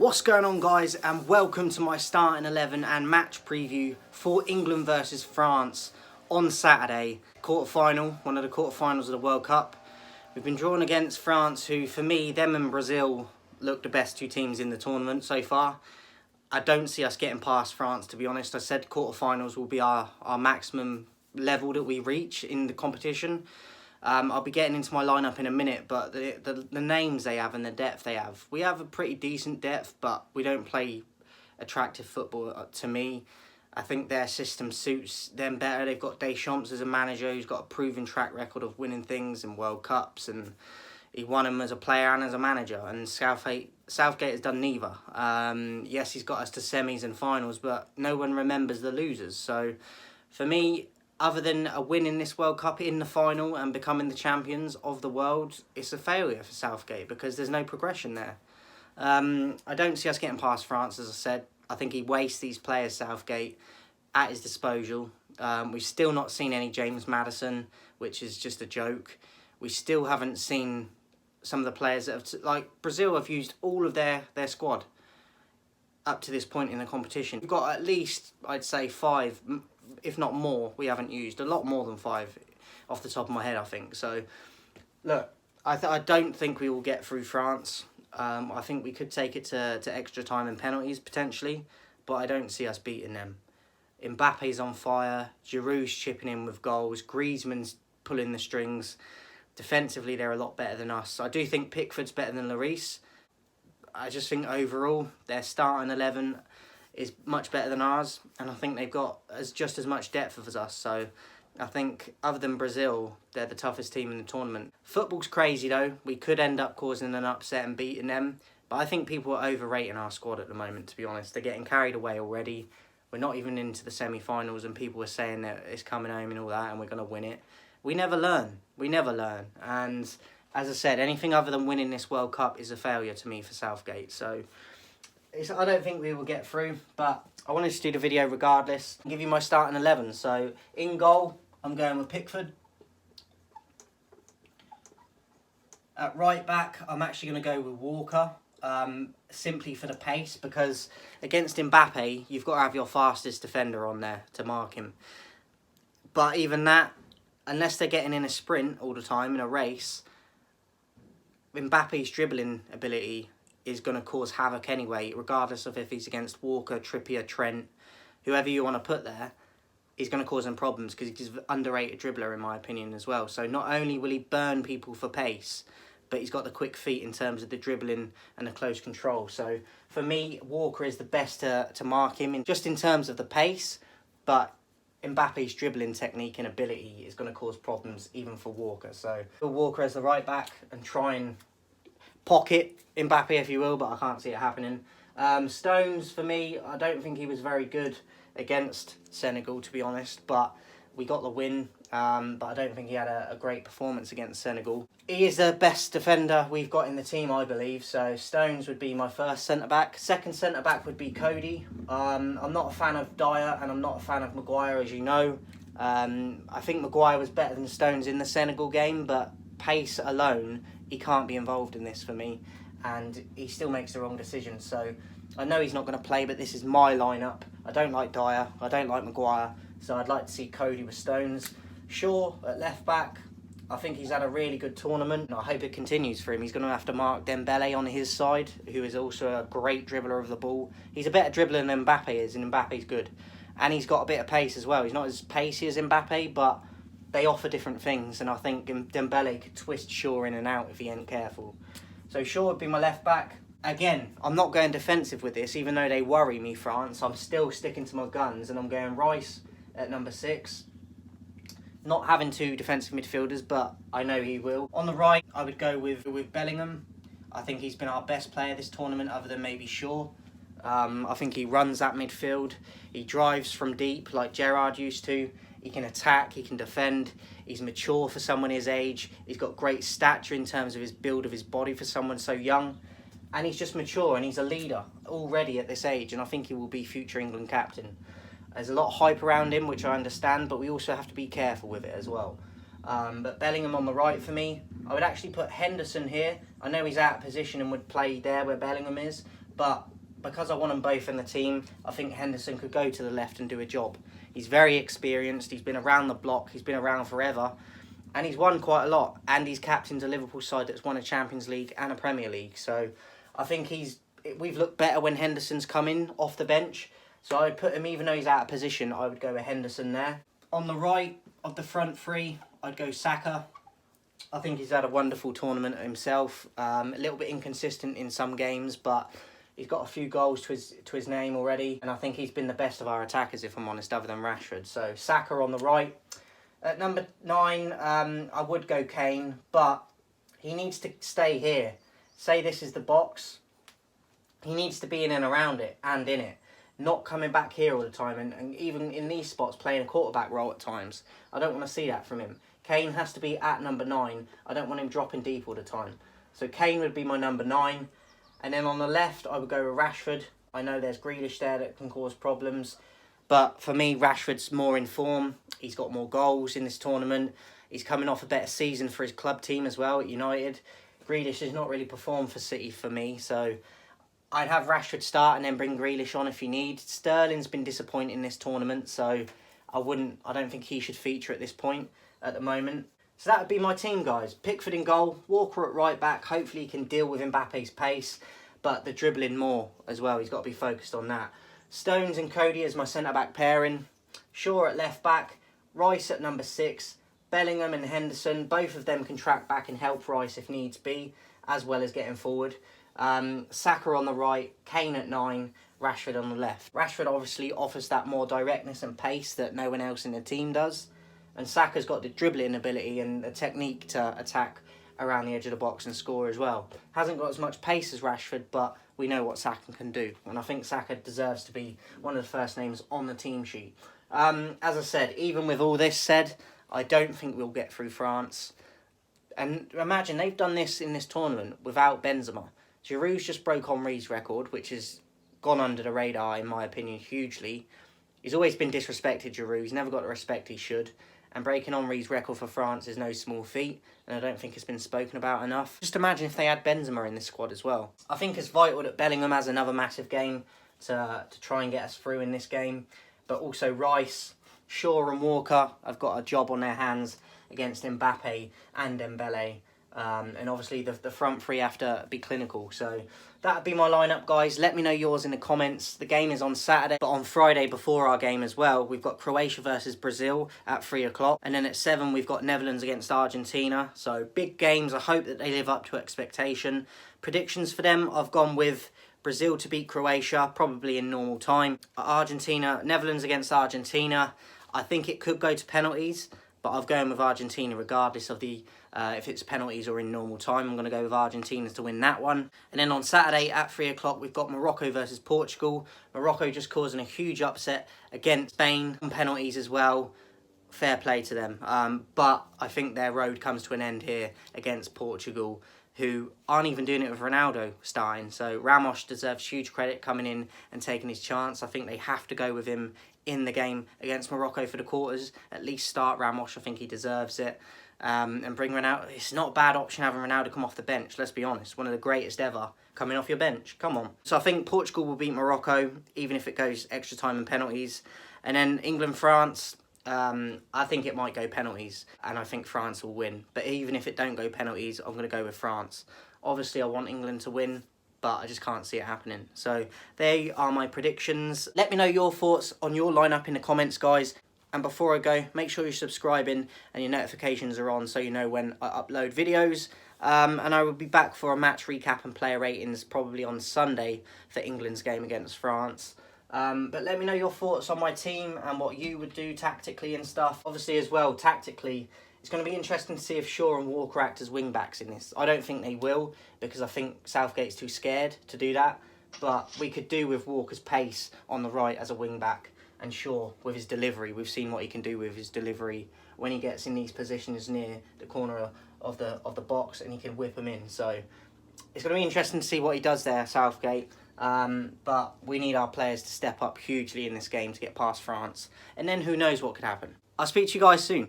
What's going on, guys, and welcome to my starting 11 and match preview for England versus France on Saturday. Quarter-final, one of the quarter-finals of the World Cup. We've been drawn against France, who for me, them and Brazil look the best two teams in the tournament so far. I don't see us getting past France, to be honest. I said quarter-finals will be our maximum level that we reach in the competition. I'll be getting into my lineup in a minute, but the names they have and the depth they have. We have a pretty decent depth, but we don't play attractive football to me. I think their system suits them better. They've got Deschamps as a manager who's got a proven track record of winning things in World Cups, and he won them as a player and as a manager, and Southgate has done neither. Yes, he's got us to semis and finals, but no one remembers the losers. So for me, other than a win in this World Cup in the final and becoming the champions of the world, it's a failure for Southgate because there's no progression there. I don't see us getting past France, as I said. I think he wastes these players, Southgate, at his disposal. We've still not seen any James Maddison, which is just a joke. We still haven't seen some of the players that have... Like, Brazil have used all of their squad up to this point in the competition. We've got at least, I'd say, 5... if not more, we haven't used. A lot more than 5 off the top of my head, I think. So, look, I don't think we will get through France. I think we could take it to extra time and penalties, potentially. But I don't see us beating them. Mbappe's on fire. Giroud's chipping in with goals. Griezmann's pulling the strings. Defensively, they're a lot better than us. I do think Pickford's better than Lloris. I just think overall, their starting 11... is much better than ours, and I think they've got just as much depth as us. So I think, other than Brazil, they're the toughest team in the tournament. Football's crazy though. We could end up causing an upset and beating them, but I think people are overrating our squad at the moment, to be honest. They're getting carried away already. We're not even into the semi-finals, and people are saying that it's coming home and all that, and we're going to win it. We never learn. We never learn. And as I said, anything other than winning this World Cup is a failure to me for Southgate. So I don't think we will get through, but I wanted to do the video regardless. I'll give you my starting 11. So, in goal, I'm going with Pickford. At right back, I'm actually going to go with Walker, simply for the pace, because against Mbappe, you've got to have your fastest defender on there to mark him. But even that, unless they're getting in a sprint all the time, in a race, Mbappe's dribbling ability is going to cause havoc anyway, regardless of if he's against Walker, Trippier, Trent, whoever you want to put there. He's going to cause him problems because he's an underrated dribbler, in my opinion, as well. So not only will he burn people for pace, but he's got the quick feet in terms of the dribbling and the close control. So for me, Walker is the best to mark him, just in terms of the pace, but Mbappe's dribbling technique and ability is going to cause problems even for Walker. So Walker as the right back and try and pocket Mbappe, if you will, but I can't see it happening. Stones, for me, I don't think he was very good against Senegal, to be honest, but we got the win, but I don't think he had a great performance against Senegal. He is the best defender we've got in the team, I believe, so Stones would be my first centre-back. Second centre-back would be Cody. I'm not a fan of Dyer, and I'm not a fan of Maguire, as you know. I think Maguire was better than Stones in the Senegal game, but pace alone, he can't be involved in this for me, and he still makes the wrong decisions. So I know he's not going to play, but this is my lineup. I don't like Dyer, I don't like Maguire, so I'd like to see Cody with Stones. Shaw at left back, I think he's had a really good tournament. I hope it continues for him. He's going to have to mark Dembele on his side, who is also a great dribbler of the ball. He's a better dribbler than Mbappe is, and Mbappe's good. And he's got a bit of pace as well. He's not as pacey as Mbappe, but they offer different things, and I think Dembele could twist Shaw in and out if he ain't careful. So Shaw would be my left back. Again, I'm not going defensive with this, even though they worry me, France. I'm still sticking to my guns, and I'm going Rice at number 6. Not having 2 defensive midfielders, but I know he will. On the right, I would go with Bellingham. I think he's been our best player this tournament, other than maybe Shaw. I think he runs that midfield. He drives from deep, like Gerrard used to. He can attack, he can defend, he's mature for someone his age, he's got great stature in terms of his build of his body for someone so young, and he's just mature and he's a leader already at this age, and I think he will be future England captain. There's a lot of hype around him, which I understand, but we also have to be careful with it as well. But Bellingham on the right for me. I would actually put Henderson here. I know he's out of position and would play there where Bellingham is, but because I want them both in the team, I think Henderson could go to the left and do a job. He's very experienced, he's been around the block, he's been around forever, and he's won quite a lot, and he's captained a Liverpool side that's won a Champions League and a Premier League, so I think we've looked better when Henderson's come in off the bench, so I'd put him, even though he's out of position, I would go with Henderson there. On the right of the front three, I'd go Saka. I think he's had a wonderful tournament himself, a little bit inconsistent in some games, but he's got a few goals to his name already, and I think he's been the best of our attackers, if I'm honest, other than Rashford. So Saka on the right. At number 9, I would go Kane, but he needs to stay here. Say this is the box. He needs to be in and around it and in it, not coming back here all the time, and even in these spots playing a quarterback role at times. I don't want to see that from him. Kane has to be at number 9. I don't want him dropping deep all the time. So Kane would be my number 9. And then on the left, I would go with Rashford. I know there's Grealish there that can cause problems. But for me, Rashford's more in form. He's got more goals in this tournament. He's coming off a better season for his club team as well at United. Grealish has not really performed for City for me. So I'd have Rashford start and then bring Grealish on if you need. Sterling's been disappointing in this tournament. So I don't think he should feature at this point at the moment. So that would be my team, guys. Pickford in goal, Walker at right back. Hopefully he can deal with Mbappe's pace, but the dribbling more as well. He's got to be focused on that. Stones and Cody as my centre-back pairing. Shaw at left back. Rice at number 6. Bellingham and Henderson. Both of them can track back and help Rice if needs be, as well as getting forward. Saka on the right. Kane at 9. Rashford on the left. Rashford obviously offers that more directness and pace that no one else in the team does. And Saka's got the dribbling ability and the technique to attack around the edge of the box and score as well. Hasn't got as much pace as Rashford, but we know what Saka can do. And I think Saka deserves to be one of the first names on the team sheet. As I said, even with all this said, I don't think we'll get through France. And imagine, they've done this in this tournament without Benzema. Giroud's just broke Henry's record, which has gone under the radar, in my opinion, hugely. He's always been disrespected, Giroud. He's never got the respect he should. And breaking Henry's record for France is no small feat, and I don't think it's been spoken about enough. Just imagine if they had Benzema in this squad as well. I think it's vital that Bellingham has another massive game to try and get us through in this game. But also Rice, Shaw and Walker have got a job on their hands against Mbappe and Dembele. And obviously the front three have to be clinical. So that would be my lineup, guys. Let me know yours in the comments. The game is on Saturday, but on Friday before our game as well, we've got Croatia versus Brazil at 3 o'clock. And then at 7, we've got Netherlands against Argentina. So big games. I hope that they live up to expectation. Predictions for them, I've gone with Brazil to beat Croatia, probably in normal time. Netherlands against Argentina. I think it could go to penalties, but I've gone with Argentina regardless of the if it's penalties or in normal time. I'm going to go with Argentina to win that one. And then on Saturday at 3 o'clock, we've got Morocco versus Portugal. Morocco just causing a huge upset against Spain on penalties as well. Fair play to them. But I think their road comes to an end here against Portugal, who aren't even doing it with Ronaldo starting. So Ramos deserves huge credit coming in and taking his chance. I think they have to go with him in the game against Morocco for the quarters. At least start Ramos. I think he deserves it. And bring Ronaldo. It's not a bad option having Ronaldo come off the bench, let's be honest. One of the greatest ever coming off your bench. Come on. So I think Portugal will beat Morocco, even if it goes extra time and penalties. And then England-France, I think it might go penalties, and I think France will win. But even if it don't go penalties, I'm going to go with France. Obviously, I want England to win, but I just can't see it happening. So they are my predictions. Let me know your thoughts on your lineup in the comments, guys. And before I go, make sure you're subscribing and your notifications are on so you know when I upload videos. And I will be back for a match recap and player ratings probably on Sunday for England's game against France. But let me know your thoughts on my team and what you would do tactically and stuff. Obviously as well, tactically, it's going to be interesting to see if Shaw and Walker act as wing-backs in this. I don't think they will, because I think Southgate's too scared to do that. But we could do with Walker's pace on the right as a wing-back, and Shaw with his delivery. We've seen what he can do with his delivery when he gets in these positions near the corner of the box, and he can whip them in. So it's going to be interesting to see what he does there, Southgate. But we need our players to step up hugely in this game to get past France. And then who knows what could happen. I'll speak to you guys soon.